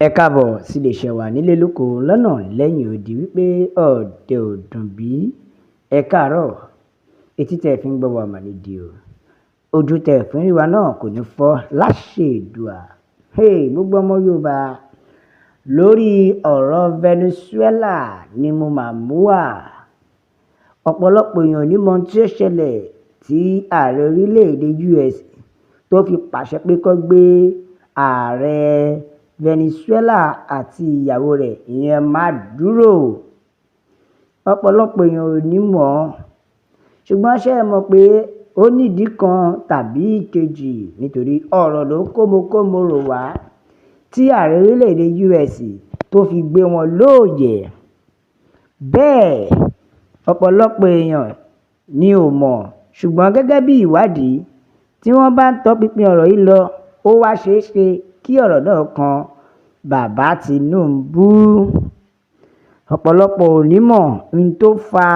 Ẹ káàbọ̀ sí iléeṣẹ́ wa nílé lóko lọ́nà lẹ́yìn odi wípé ọ̀dẹ̀ ò dùn bí. Ẹ káàárọ̀, etí tẹ́ fi ń gbọ́ wa mà nídìí o. Ojú tẹ́ fi ń rí wa náà kò ní fọ́ láṣẹ Èdùà. Gbogbo ọmọ Yorùbá, lórí ọ̀rọ̀ Venezuela ni mo máa mú wá. Ọ̀pọ̀lọpọ̀ èèyàn ní mọ ohun tí ó ṣẹlẹ̀ tí ààrẹ orílẹ̀-èdè US tó fi pàṣẹ pé kó gbé ààrẹ Venezuela àti ìyàwó rẹ̀ ìyẹn Maduro. Ọ̀pọ̀lọpọ̀ èèyàn ò ní mọ̀ ọ́n, ṣùgbọ́n ṣé ẹ mọ̀ pé ó nídìí kan tàbí ìkejì nítorí ọ̀rọ̀ ló kómokómo rò wá tí ààrẹ orílẹ̀-èdè US tó fi gbé wọn lóòyẹ̀. Bẹ́ẹ̀ ọ̀pọ̀lọpọ̀ èèyàn ni ò mọ̀, ṣùgbọ́n gẹ́gẹ́ bí ìwádìí tí wọ́n bá ń tọpinpin ọ̀rọ̀ yìí lọ, ó wá ṣeé ṣe kí ọ̀rọ̀ náà kan bàbá Tinubu. Ọ̀pọ̀lọpọ̀ ò ní mọ̀ ohun tó fa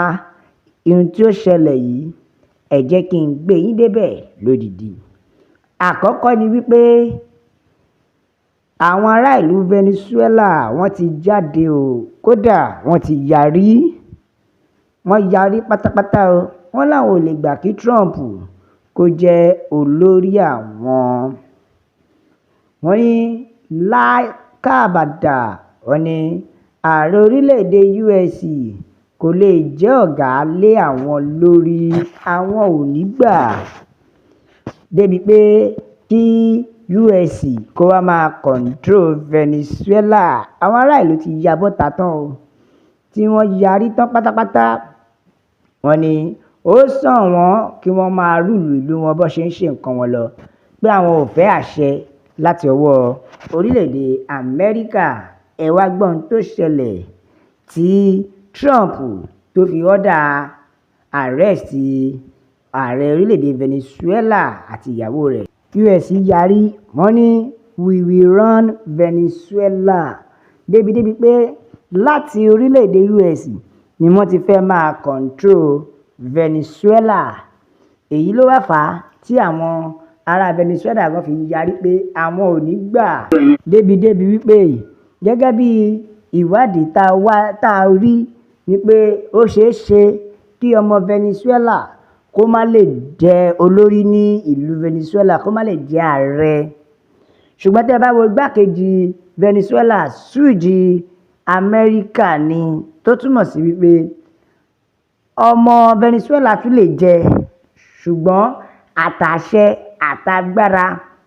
ohun tí ó ṣẹlẹ̀ yìí. Ẹ jẹ́ kí n gbé yín débẹ̀ lódìdí. Àkọ́kọ́ ni wípé àwọn ará ìlú Venezuela wọ́n ti jáde o, kódà wọ́n ti yarí. Wọ́n yarí pátápátá o. Wọ́n láwọn ò lè gbà kí Trump kó jẹ́ olórí àwọn. Wọ́n ní lákàbàdà, wọ́n ní ààrẹ orílẹ̀-èdè US kò lè jẹ́ ọ̀gá lé àwọn lórí, àwọn ò ní gbà. Débi pé kí US kó wá máa control Venezuela. Àwọn ará ìlú ti ya bọ́ta tán o, tí wọ́n yarí tán pátápátá. Wọ́n ní ó sàn wọ́n kí wọ́n máa rúlù ìlú wọn bó ṣe ń ṣe nǹkan wọn lọ, pé àwọn ò fẹ́ àṣẹ láti ọwọ́ orílẹ̀-èdè Amẹ́ríkà. Ẹ wá gbọ́ ohun tó ṣẹlẹ̀ tí Trump tó fi ọ́dà arrest ààrẹ orílẹ̀-èdè Venezuela àti ìyàwó rẹ̀. US yarí, wọ́n ní we will run Venezuela. Débi pé láti orílẹ̀-èdè US ni wọ́n ti fẹ́ máa control Venezuela. Èyí ló wá fà á tí àwọn ará Venezuela gan fi yarí pé àwọn ò ní gbà. Débi wípé gẹ́gẹ́ bí ìwádìí tá a rí wípé ó ṣeé ṣe kí ọmọ Venezuela kó má lè jẹ́ olórí ní ìlú Venezuela, kó má lè jẹ́ ààrẹ. Ṣùgbọ́n tẹ́ bá wo igbákejì Venezuela, súùjì Amẹ́ríkà ni, tó túmọ̀ sí wípé ọmọ Venezuela tún lè jẹ, ṣùgbọ́n àtàṣẹ àtagbára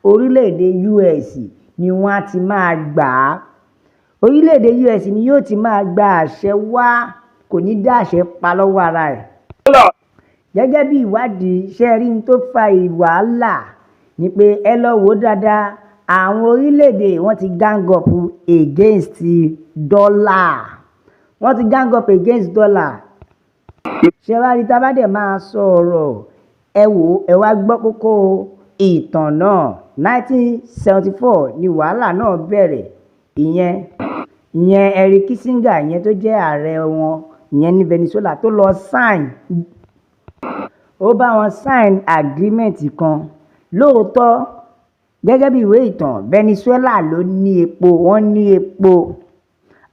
orílẹ̀-èdè US ni wọ́n á ti máa gbà á. Orílẹ̀-èdè US ni yóò ti máa gba àṣẹ wá, kò ní dá àṣẹ pa lọ́wọ́ ara ẹ̀. Gẹ́gẹ́ bí ìwádìí ṣe rí n tó fa wàhálà ni pé ẹ lọ wò dáadáa, àwọn orílẹ̀-èdè wọ́n ti gang up against dollar. Wọ́n ti gang up against dollar. Ṣé wá rí tá bá dẹ̀ máa sọ̀rọ̀, ẹ wò ẹ wá gbọ́ kókó ìtàn náà. 1974 ni wàhálà náà bẹ̀rẹ̀. Ìyẹn Henry Kissinger, ìyẹn tó jẹ́ ààrẹ wọn ìyẹn ní Venezuela, tó lọ ó bá wọn sign agreement kan. Lóòótọ́ gẹ́gẹ́ bí ìwé ìtàn, Venezuela ló ní epo, wọ́n ní epo.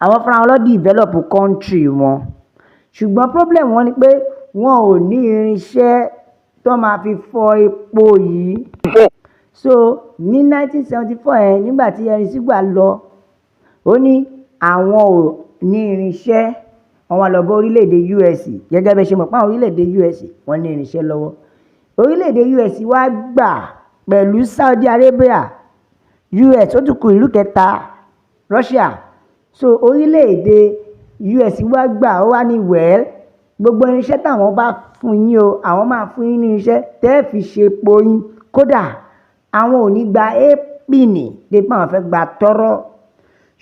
Àwọn fúnra wọn ló develop country wọn. Ṣùgbọ́n problem wọn ni pé wọn ò ní irinṣẹ́ tó máa fi fọ epo yìí. So ní 1974 nígbà tí Henry Kissinger lọ, ó ní àwọn ò ní irinṣẹ́, wọ́n wá lọ bá orílẹ̀-èdè US. Gẹ́gẹ́ bẹ́ ṣe mọ̀ pé àwọn orílẹ̀-èdè US wọ́n ní irinṣẹ́ lọ́wọ́. Orílẹ̀-èdè US wá gbà pẹ̀lú Saudi Arabia, US ó tún kù ìlú kẹta, Russia. So orílẹ̀-èdè US wá gbà, ó wá ní gbogbo irinṣẹ́ táwọn bá fún yín o, àwọn máa fún yín ní irinṣẹ́ tẹ́ fi ṣe epo yín. Kódà àwọn ò ní gba épìnì dé pé àwọn fẹ́ gba tọ́rọ́.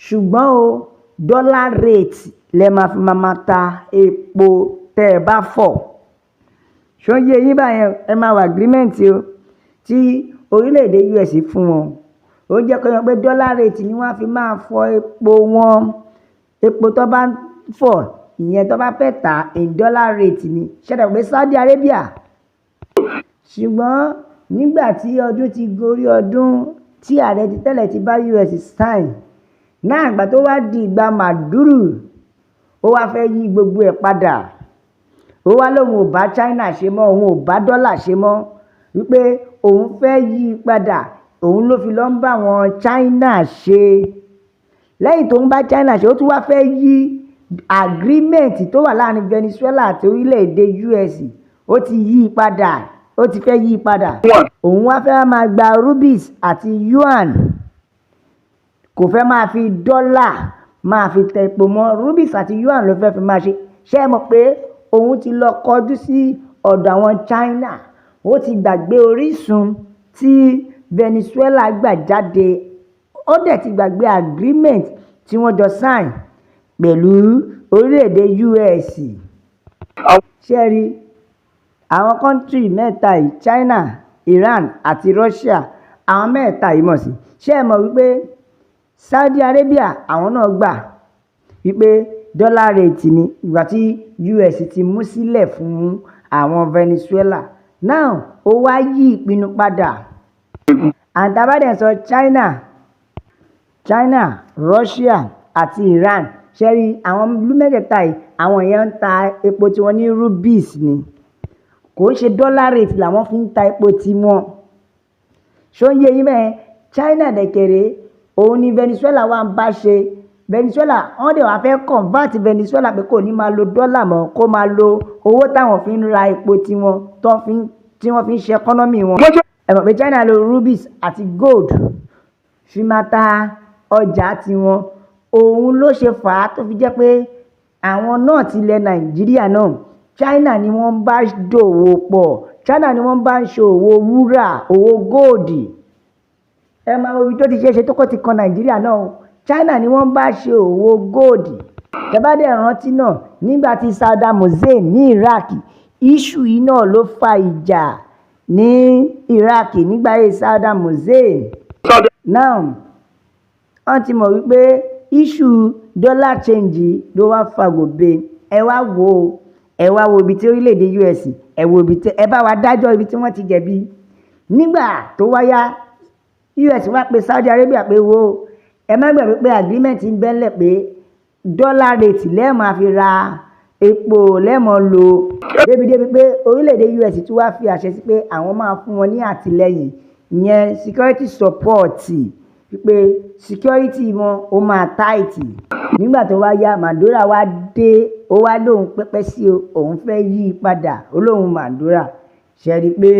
Ṣùgbọ́n o, dollar rate lẹ máa fi máa ta epo tẹ́ ẹ bá fọ̀. Ṣó yé yín báyẹn? Ẹ máa wà agreement o tí orílẹ̀-èdè US fún wọn. Ó jẹ́ kó yọ pé dollar rate ni wọ́n á fi máa fọ epo wọn. Epo tó bá ń fọ̀, ìyẹn tó bá fẹ́ tà in dollar rate ni. Ṣẹ̀dá pé Saudi Arabia. Ṣùgbọ́n nígbà tí ọdún ti gorí ọdún tí ààrẹ ti tẹ́lẹ̀ ti bá US sign náà ìgbà tó wá di ìgbà Maduro ó wá fẹ́ yí gbogbo ẹ̀ padà, ó wá lóun ò bá China ṣe mọ́, òun ò bá dọ́là ṣe mọ́, wípé òun fẹ́ yí padà, òun ló fi lọ ń bá wọn China ṣe. Lẹ́yìn tó ń bá China ṣe, ó tún wá fẹ́ yí agreement tó wà láàrin Venezuela àti orílẹ̀-èdè US, ó ti yí padà, ó ti fẹ́ yí padà. Òun wá fẹ́ máa gba rupees àti yuan, kò fẹ́ máa fi dọ́là máa fi tẹ epo mọ́, rupees àti yuan ló fẹ́ fi máa ṣe. Ṣé ẹ mọ̀ pé òun ti lọ kọjú sí ọ̀dọ̀ àwọn China, ó ti gbàgbé orísun tí Venezuela gbà jáde, ó dẹ̀ ti gbàgbé agreement tí wọ́n jọ sign pẹ̀lú orílẹ̀-èdè US. Ṣé rí àwọn country mẹ́ta yìí, China, Iran àti Russia, àwọn mẹ́ta yìí mọ̀ sí. Ṣé ẹ mọ̀ wípé Saudi Arabia àwọn náà gbà wípé dollar rate ni ìgbà tí US ti mú sílẹ̀ fún àwọn Venezuela. Now ó wá yí ìpinnu padà. Àtàbádẹ̀ sọ China, Russia àti Iran. Ṣé rí àwọn ìlú mẹ́tẹ̀ẹ̀ta yìí, àwọn èèyàn ń ta epo tí wọ́n ní rupees ni, kò ń ṣe dollar rate làwọn fi ń ta epo tí wọ́n. Ṣó ń yé yín bẹ́ẹ̀? China dẹ̀kẹ̀rẹ̀ òun ni Venezuela wá ń bá ṣe. Venezuela wọ́n dẹ̀ wá fẹ́ convert Venezuela pé kò ní máa lo dọ́là mọ́, kó máa lo owó táwọn fi ń ra epo tí wọ́n fi ń ṣe economy wọn. Ẹ mọ̀ pé China lo rupees àti gold fi máa ta ọjà tiwọn. Òun ló ṣe fà á tó fi jẹ́ pé àwọn náà ti ilẹ̀ Nàìjíríà náà, China ni wọ́n bá dòwò pọ̀, China ni wọ́n bá ń ṣe òwò wúrà, òwò gold. Ẹ máa wo ibi tó ti ṣe tó kọ́ ti kan Nàìjíríà náà, China ni wọ́n bá ṣe òwò gold. Tẹ́bádẹ̀ rántí náà nígbà tí Saddam Hussein ní Iraq, issue yìí náà ló fa ìjà ní Iraq nígbà yẹn Saddam Hussein. Now wọ́n ti mọ̀ wípé issue dollar change ló wá fa gòbè. Ẹ wá wo ibi tí orílẹ̀-èdè US, ẹ wo ibi tí ẹ bá wa dájọ́ ibi tí wọ́n ti jẹ̀bi. Nígbà tó wáyá US wá pe Saudi Arabia pé wo, ẹ má gbàgbé pé agreement ń bẹ́lẹ̀ pé dollar rate lẹ́ẹ̀ máa fi ra epo, lẹ́ẹ̀ máa lò débi pé orílẹ̀-èdè US tún wá fi àṣẹ sí pé àwọn máa fún wọn ní àtìlẹ́yìn, ìyẹn security support, pé security wọn ó máa tight. Nígbà tó wá yá Maduro wá dé, ó wá lóun pẹ́pẹ́ sí òun fẹ́ yí padà, ó lóun Maduro. Ṣé rí pé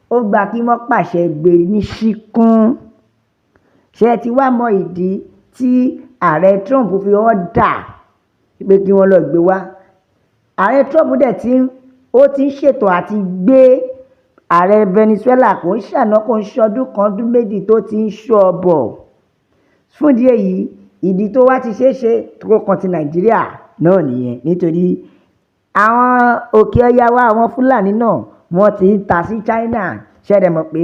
ó gba kí wọ́n pàṣẹ gbé ní ṣíkún. Ṣé ti wá mọ ìdí tí ààrẹ Trump fi order pé kí wọ́n lọ gbé wá? Ààrẹ Trump dẹ̀ ti ń ṣètò àti gbé ààrẹ Venezuela, kò ń ṣàná, kò ń ṣọdún kan, ọdún méjì tó ti ń ṣọ́ bọ̀. Fún ìdí èyí, ìdí tó wá ti ṣeéṣe tó kan ti Nàìjíríà náà nìyẹn, nítorí àwọn òkè ọya wa, àwọn Fúlàní náà wọ́n ti ń ta sí China. Ṣé ẹ mọ̀ pé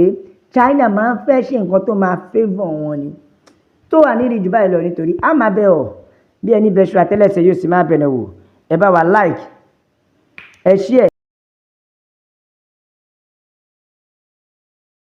China máa ń fẹ́ ṣe nǹkan tó máa favour wọn ni, tó wà nídìí jù báyìí lọ, nítorí a máa bẹ̀ ọ́ bí ẹni bẹ̀ṣù àtẹ́lẹsẹ̀ yóò sì máa bẹ̀rẹ̀ wò. Ẹ bá wa like, ẹ share.